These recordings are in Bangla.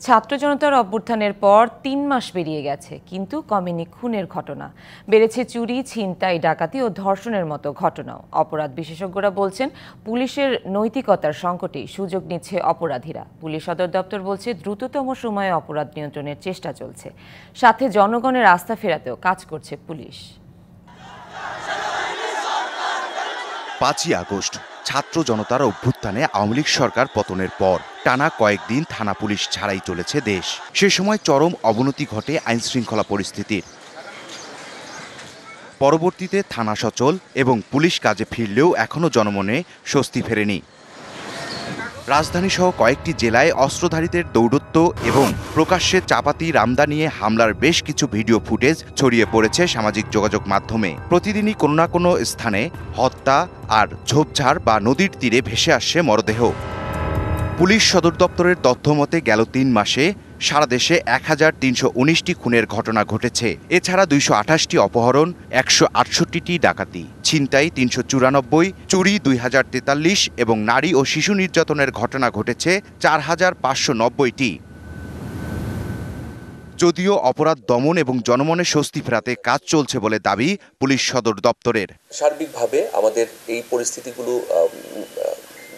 ছাত্র জনতার অভ্যুত্থানের পর ৩ মাস পেরিয়ে গেছে, কিন্তু কমেনি খুনের ঘটনা। বেড়েছে চুরি, ছিনতাই, ডাকাতি ও ধর্ষণের মতো ঘটনাও। অপরাধ বিশেষজ্ঞরা বলছেন, পুলিশের নৈতিকতার সংকটেই সুযোগ নিচ্ছে অপরাধীরা। পুলিশ সদর দপ্তর বলছে, দ্রুততম সময়ে অপরাধ নিয়ন্ত্রণের চেষ্টা চলছে। সাথে জনগণের আস্থা ফেরাতেও কাজ করছে পুলিশ। ৫ই আগস্ট ছাত্র জনতার অভ্যুত্থানে আওয়ামী লীগ সরকার পতনের পর টানা কয়েকদিন থানা পুলিশ ছাড়াই চলেছে দেশ। সে সময় চরম অবনতি ঘটে আইনশৃঙ্খলা পরিস্থিতির। পরবর্তীতে থানা সচল এবং পুলিশ কাজে ফিরলেও এখনও জনমনে স্বস্তি ফেরেনি। রাজধানীসহ কয়েকটি জেলায় অস্ত্রধারীদের দৌরত্ব এবং প্রকাশ্যে চাপাতি রামদা নিয়ে হামলার বেশ কিছু ভিডিও ফুটেজ ছড়িয়ে পড়েছে সামাজিক যোগাযোগ মাধ্যমে। প্রতিদিনই কোনো না কোনো স্থানে হত্যা আর ঝোপঝাড় বা নদীর তীরে ভেসে আসছে মরদেহ। পুলিশ সদর দপ্তরের তথ্য মতে গেল ৩ মাসে সারা দেশে ১৩১৯টি খুনের ঘটনা ঘটেছে। এছাড়া ২২৮টি অপহরণ, ১৬৮টি ডাকাতি, ছিনতাই ৩৯৪, চুরি ২০৪৩ এবং নারী ও শিশু নির্যাতনের ঘটনা ঘটেছে ৪৫৯০টি। যদিও অপরাধ দমন এবং জনমনে স্বস্তি ফেরাতে কাজ চলছে বলে দাবি পুলিশ সদর দপ্তরের। সার্বিকভাবে আমাদের এই পরিস্থিতিগুলো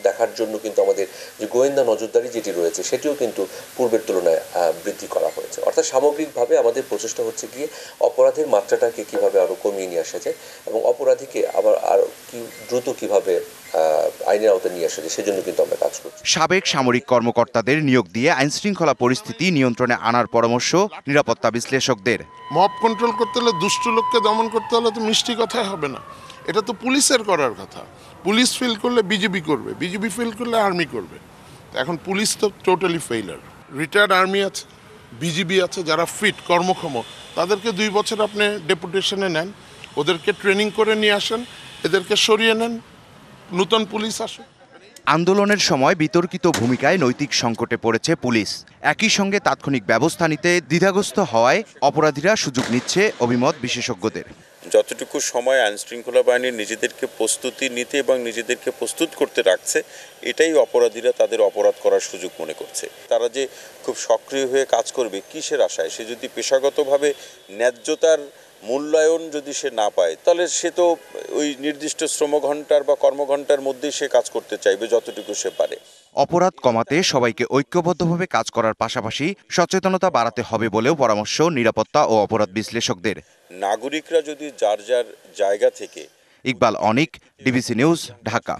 দেখার জন্য কিন্তু আমাদের যে গোয়েন্দা নজরদারি যেটি রয়েছে সেটিও কিন্তু পূর্বের তুলনায় বৃদ্ধি করা হয়েছে। অর্থাৎ সামগ্রিকভাবে আমাদের প্রচেষ্টা হচ্ছে গিয়ে অপরাধের মাত্রাটাকে কিভাবে আরো কমিয়ে নিয়ে আসা যায় এবং অপরাধীকে আবার আরো দ্রুত কিভাবে আইনের আওতায় নিয়ে আসা যায় সেজন্য কিন্তু আমরা কাজ করছি। সাবেক সামরিক কর্মকর্তাদের নিয়োগ দিয়ে আইনশৃঙ্খলা পরিস্থিতি নিয়ন্ত্রণে আনার পরামর্শ নিরাপত্তা বিশ্লেষকদের। মব কন্ট্রোল করতে হলে, দুষ্ট লোককে দমন করতে হলে তো মিষ্টি কথাই হবে না, এটা তো পুলিশের করার কথা। পুলিশ ফেল করলে বিজেপি করবে, বিজেপি ফেল করলে আর্মি করবে। এখন পুলিশ তো টোটালি ফেইলার। রিটায়ার্ড আর্মি আছে, বিজিবি আছে, যারা ফিট কর্মক্ষম, তাদেরকে 2 বছর আপনি ডেপুটেশনে নেন, ওদেরকে ট্রেনিং করে নিয়ে আসেন, এদেরকে সরিয়ে নেন, নতুন পুলিশ আসে। আন্দোলনের সময় বিতর্কিত ভূমিকায় নৈতিক সংকটে পড়েছে পুলিশ। একই সঙ্গে তাৎক্ষণিক ব্যবস্থা নিতে দ্বিধাগ্রস্ত হওয়ায় অপরাধীরা সুযোগ নিচ্ছে অভিমত বিশেষজ্ঞদের। যতটুকু সময় আইনশৃঙ্খলা বাহিনী নিজেদেরকে প্রস্তুতি নিতে এবং নিজেদেরকে প্রস্তুত করতে রাখছে, এটাই অপরাধীরা তাদের অপরাধ করার সুযোগ মনে করছে। তারা যে খুব সক্রিয় হয়ে কাজ করবে কিসের আশায়? সে যদি পেশাগতভাবে ন্যায্যতার মূল্যায়ন যদি সে না পায়, তাহলে সে তো ওই নির্দিষ্ট শ্রমঘণ্টার বা কর্মঘণ্টার মধ্যেই সে কাজ করতে চাইবে যতটুকু সে পারে। অপরাধ কমাতে সবাইকে ঐক্যবদ্ধভাবে কাজ করার পাশাপাশি সচেতনতা বাড়াতে হবে বলেও পরামর্শ নিরাপত্তা ও অপরাধ বিশ্লেষকদের। নাগরিকরা যদি যার যার জায়গা থেকে। ইকবাল অনিক, ডিবিসি নিউজ, ঢাকা।